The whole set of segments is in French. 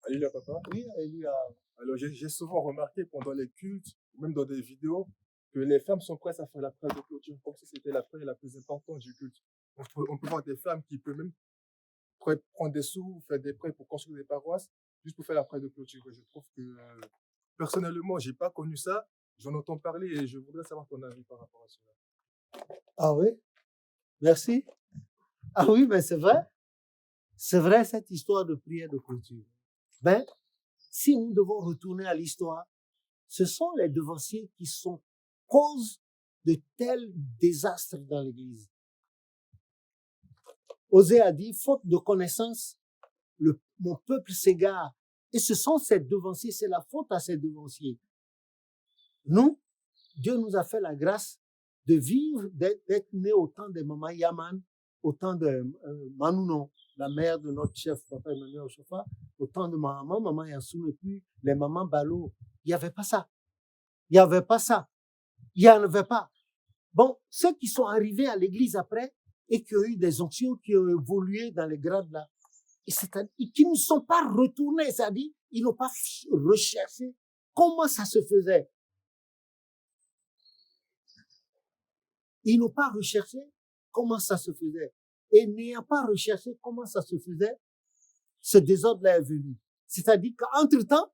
Alléluia, papa. Oui, Alléluia. Alors, j'ai souvent remarqué pendant les cultes, ou même dans des vidéos, que les femmes sont prêtes à faire la prière de clôture, comme si c'était la prière la plus importante du culte. On peut voir des femmes qui peuvent même prendre des sous, faire des prêts pour construire des paroisses, juste pour faire la prière de clôture. Et je trouve que, personnellement, j'ai pas connu ça. J'en entends parler et je voudrais savoir ton avis par rapport à cela. Ah oui, merci. Ah oui, mais c'est vrai. C'est vrai, cette histoire de prière de clôture. Ben, si nous devons retourner à l'histoire, ce sont les devanciers qui sont cause de tels désastres dans l'Église. Osée a dit, faute de connaissance, mon peuple s'égare. Et ce sont ces devanciers, c'est la faute à ces devanciers. Nous, Dieu nous a fait la grâce de vivre, d'être nés au temps de Maman Yaman, au temps de Manounon, la mère de notre chef, Papa Emmanuel Ochofa, au temps de Maman Yansou, et puis les mamans Balo. Il n'y avait pas ça. Il n'y avait pas ça. Il n'y en avait pas. Bon, ceux qui sont arrivés à l'église après et qui ont eu des onctions, qui ont évolué dans les grades là, et qui ne sont pas retournés, c'est-à-dire, ils n'ont pas recherché comment ça se faisait. Ils n'ont pas recherché comment ça se faisait. Et n'ayant pas recherché comment ça se faisait, ce désordre-là est venu. C'est-à-dire qu'entre-temps,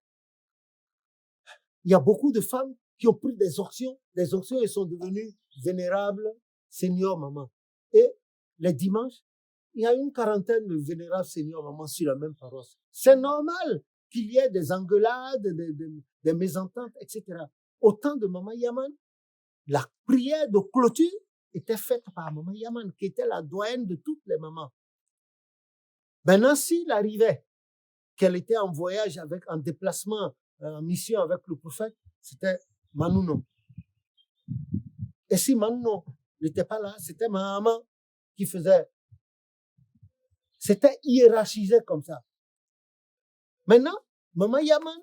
il y a beaucoup de femmes qui ont pris des onctions. Les onctions, elles sont devenues vénérables, seniors mamans. Et les dimanches, il y a une quarantaine de vénérables seniors mamans sur la même paroisse. C'est normal qu'il y ait des engueulades, des mésententes, etc. Au temps de Maman Yaman, la prière de clôture était faite par Maman Yaman, qui était la doyenne de toutes les mamans. Maintenant, s'il arrivait qu'elle était en voyage en déplacement, en mission avec le prophète, c'était Manounon. Et si Manounon n'était pas là, c'était ma maman qui faisait. C'était hiérarchisé comme ça. Maintenant, Maman Yaman,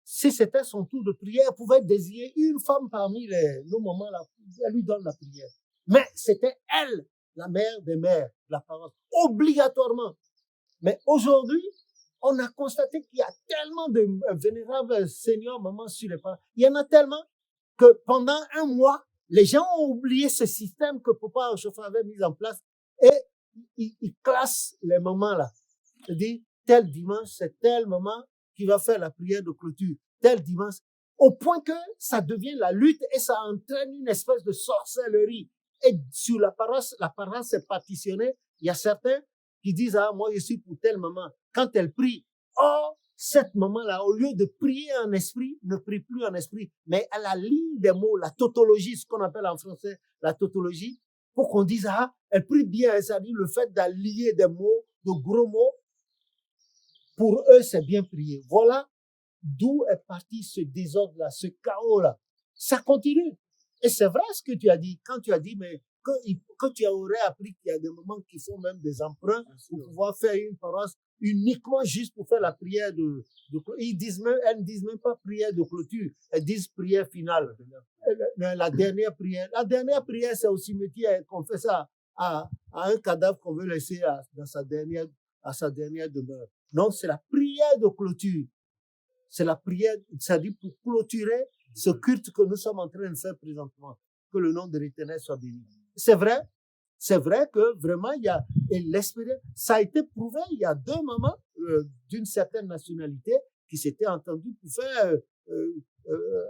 si c'était son tour de prière, elle pouvait désigner une femme parmi nos mamans là, elle lui donne la prière. Mais c'était elle, la mère des mères, la parole, obligatoirement. Mais aujourd'hui, on a constaté qu'il y a tellement de vénérables seniors mamans sur les parents. Il y en a tellement que pendant un mois, les gens ont oublié ce système que Papa Ochofa avait mis en place et ils classent les mamans là. C'est-à-dire, tel dimanche, c'est telle maman qui va faire la prière de clôture, tel dimanche, au point que ça devient la lutte et ça entraîne une espèce de sorcellerie. Et sur la paroisse est partitionnée. Il y a certains qui disent, ah, moi, je suis pour telle maman. Quand elle prie, oh, cette maman-là, au lieu de prier en esprit, ne prie plus en esprit, mais à la ligne des mots, la tautologie, ce qu'on appelle en français la tautologie, pour qu'on dise, ah, elle prie bien, c'est-à-dire le fait d'allier des mots, de gros mots, pour eux, c'est bien prié. Voilà d'où est parti ce désordre-là, ce chaos-là. Ça continue. Et c'est vrai ce que tu as dit. Quand tu as dit, mais que tu aurais appris qu'il y a des moments qui font même des emprunts pour pouvoir faire une paroisse uniquement juste pour faire la prière de elles ne disent même pas prière de clôture. Elles disent prière finale. La dernière prière. La dernière prière, c'est au cimetière qu'on fait ça à un cadavre qu'on veut laisser à sa dernière demeure. Non, c'est la prière de clôture. C'est la prière, c'est-à-dire pour clôturer ce culte que nous sommes en train de faire présentement. Que le nom de l'Éternel soit béni. C'est vrai que vraiment, il y a, et l'expérience, ça a été prouvé, il y a 2 mamans d'une certaine nationalité qui s'étaient entendues pour faire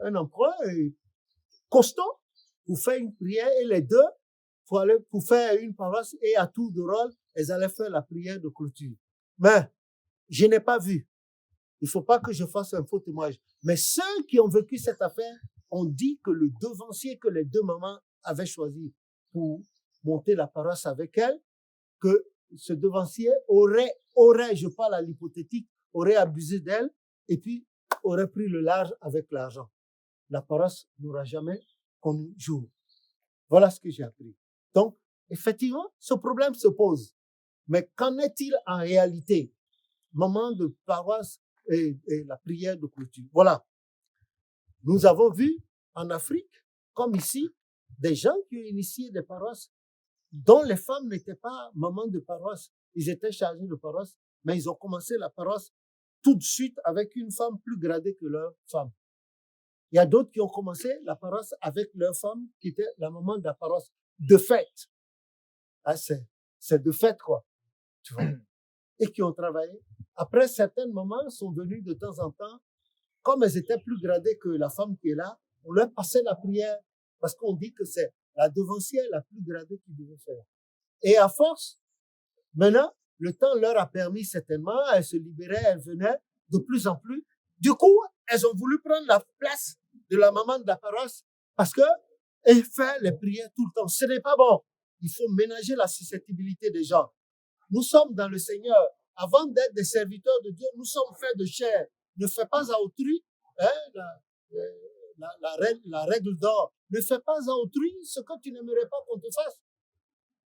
un emprunt costaud, pour faire une prière, et les 2, pour aller pour faire une paroisse, et à tour de rôle, elles allaient faire la prière de clôture. Mais, je n'ai pas vu. Il ne faut pas que je fasse un faux témoignage. Mais ceux qui ont vécu cette affaire ont dit que le devancier que les 2 mamans avaient choisi pour monter la paroisse avec elles, que ce devancier aurait, je parle à l'hypothétique, aurait abusé d'elle et puis aurait pris le large avec l'argent. La paroisse n'aura jamais connu jour. Voilà ce que j'ai appris. Donc, effectivement, ce problème se pose. Mais qu'en est-il en réalité? Moment de paroisse et la prière de clôture. Voilà. Nous avons vu en Afrique, comme ici, des gens qui ont initié des paroisses dont les femmes n'étaient pas mamans de paroisse. Ils étaient chargés de paroisse, mais ils ont commencé la paroisse tout de suite avec une femme plus gradée que leur femme. Il y a d'autres qui ont commencé la paroisse avec leur femme, qui était la maman de la paroisse, de fête. Ah, c'est de fête, quoi. Tu vois. Et qui ont travaillé. Après, certaines mamans sont venues de temps en temps, comme elles étaient plus gradées que la femme qui est là, on leur passait la prière, parce qu'on dit que c'est la devancière la plus gradée qui devait faire. Et à force, maintenant, le temps leur a permis certainement, elles se libéraient, elles venaient de plus en plus. Du coup, elles ont voulu prendre la place de la maman de la paroisse parce que elle fait les prières tout le temps. Ce n'est pas bon. Il faut ménager la susceptibilité des gens. Nous sommes dans le Seigneur. Avant d'être des serviteurs de Dieu, nous sommes faits de chair. Ne fais pas à autrui, hein, la règle d'or. Ne fais pas à autrui ce que tu n'aimerais pas qu'on te fasse.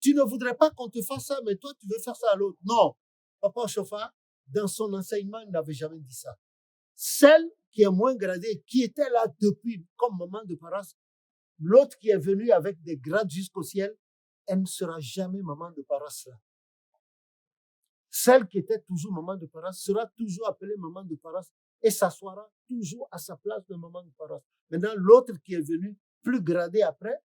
Tu ne voudrais pas qu'on te fasse ça, mais toi, tu veux faire ça à l'autre. Non. Papa Chauffard, dans son enseignement, il n'avait jamais dit ça. Celle qui est moins gradée, qui était là depuis, comme maman de paroisse, l'autre qui est venue avec des grades jusqu'au ciel, elle ne sera jamais maman de paroisse là. Celle qui était toujours maman de paroisse sera toujours appelée maman de paroisse et s'assoira toujours à sa place de maman de paroisse. Maintenant, l'autre qui est venu plus gradé après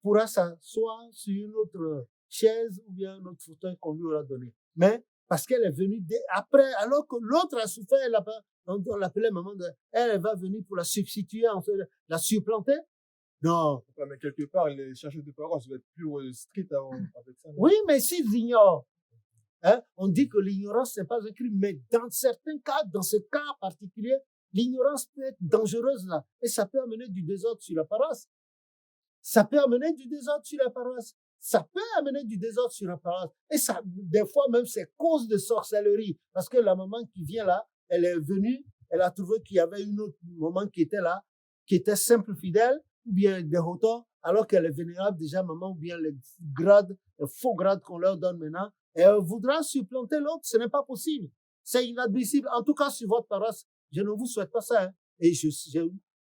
pourra s'asseoir sur une autre chaise ou bien un autre fauteuil qu'on lui aura donné. Mais parce qu'elle est venue après, alors que l'autre a souffert, on l'appelait maman de, elle va venir pour la substituer, en fait, la supplanter. Non. Mais quelque part, les chercheurs de paroisse doivent être plus stricts avec ça. Non? Oui, mais s'ils ignorent, hein, on dit que l'ignorance n'est pas un crime, mais dans certains cas, dans ce cas particulier, l'ignorance peut être dangereuse là, et ça peut amener du désordre sur la paroisse. Ça peut amener du désordre sur la paroisse. Ça peut amener du désordre sur la paroisse. Et ça, des fois même, c'est cause de sorcellerie. Parce que la maman qui vient là, elle est venue, elle a trouvé qu'il y avait une autre maman qui était là, qui était simple fidèle, ou bien dérotant, alors qu'elle est vénérable déjà, maman, ou bien les grades, les faux grades qu'on leur donne maintenant. Et elle voudra supplanter l'autre. Ce n'est pas possible. C'est inadmissible. En tout cas, sur votre paroisse, je ne vous souhaite pas ça. Hein. Et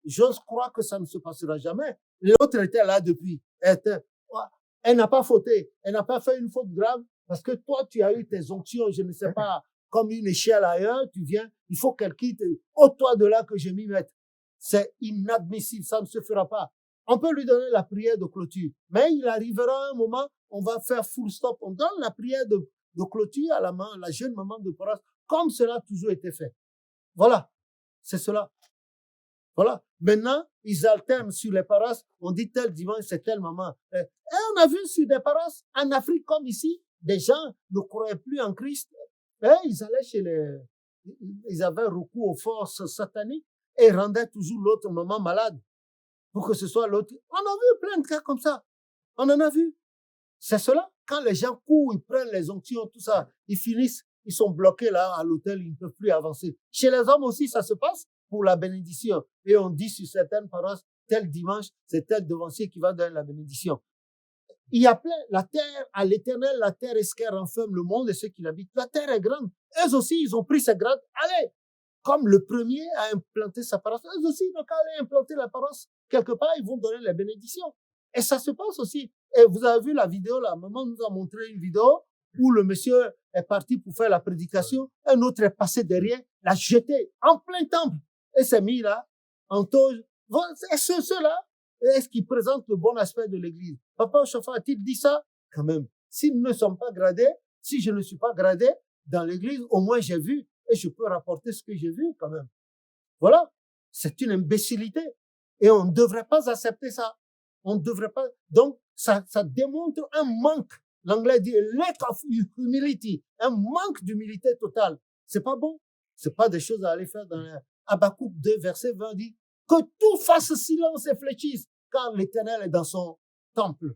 j'ose croire que ça ne se passera jamais. L'autre était là depuis. Elle n'a pas fauté. Elle n'a pas fait une faute grave parce que toi, tu as eu tes onctions, je ne sais pas, comme une échelle ailleurs, tu viens, il faut qu'elle quitte. Ôte-toi de là que je m'y mette. C'est inadmissible, ça ne se fera pas. On peut lui donner la prière de clôture, mais il arrivera un moment, on va faire full stop. On donne la prière de clôture à la jeune maman de paroisse, comme cela a toujours été fait. Voilà, c'est cela. Voilà. Maintenant, ils alternent sur les paroisses. On dit tel dimanche, c'est telle maman. Et on a vu sur des paroisses, en Afrique comme ici, des gens ne croyaient plus en Christ. Et ils allaient ils avaient recours aux forces sataniques et rendaient toujours l'autre maman malade. Pour que ce soit l'autre. On a vu plein de cas comme ça. On en a vu. C'est cela. Quand les gens courent, ils prennent les onctions, tout ça, ils finissent, ils sont bloqués là à l'hôtel, ils ne peuvent plus avancer. Chez les hommes aussi, ça se passe pour la bénédiction. Et on dit sur certaines paroisses, tel dimanche, c'est tel devancier qui va donner la bénédiction. Il y a plein, la terre, à l'éternel, la terre est ce qu'elle renferme le monde et ceux qui l'habitent. La terre est grande. Eux aussi, ils ont pris ces grades. Allez! Comme le premier a implanté sa paroisse, eux aussi, ils n'ont qu'à aller implanter la paroisse. Quelque part, ils vont donner la bénédiction. Et ça se passe aussi. Et vous avez vu la vidéo, là, maman nous a montré une vidéo où le monsieur est parti pour faire la prédication, un autre est passé derrière, l'a jeté en plein temple, et s'est mis là, en toge. Et ceux-là, est-ce qu'ils présentent le bon aspect de l'église? Papa Chauffard a-t-il dit ça? Quand même. S'ils ne sont pas gradés, si je ne suis pas gradé dans l'église, au moins j'ai vu, et je peux rapporter ce que j'ai vu quand même. Voilà. C'est une imbécilité. Et on ne devrait pas accepter ça. On ne devrait pas. Donc, ça démontre un manque. L'anglais dit lack of humility. Un manque d'humilité totale. C'est pas bon. C'est pas des choses à aller faire dans Habakkuk 2, verset 20 dit que tout fasse silence et fléchisse car l'Éternel est dans son temple.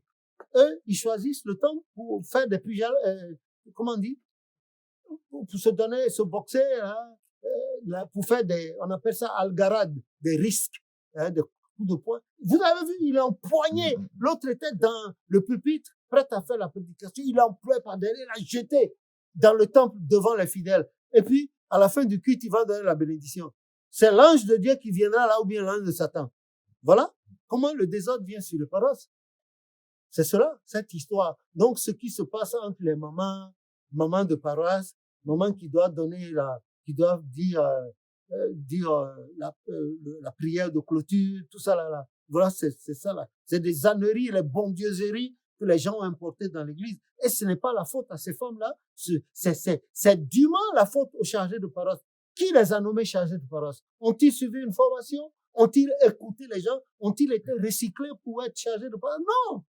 Eux, ils choisissent le temps pour faire des pyjamas, comment on dit? Pour se donner, se boxer, hein, pour faire on appelle ça algarade, des risques, hein, des coups de poing. Vous avez vu, il est empoigné. L'autre était dans le pupitre, prêt à faire la prédication. Il l'a employé par derrière, il l'a jeté dans le temple devant les fidèles. Et puis, à la fin du culte, il va donner la bénédiction. C'est l'ange de Dieu qui viendra là ou bien l'ange de Satan. Voilà comment le désordre vient sur les paroisses. C'est cela, cette histoire. Donc, ce qui se passe entre les mamans de paroisse, maman qui doit donner qui doivent dire la prière de clôture, tout ça là. Voilà, c'est ça là. C'est des âneries, les bondieuseries que les gens ont importées dans l'église. Et ce n'est pas la faute à ces femmes-là. C'est dûment la faute aux chargés de paroisse. Qui les a nommés chargés de paroisse? Ont-ils suivi une formation? Ont-ils écouté les gens? Ont-ils été recyclés pour être chargés de paroisse? Non!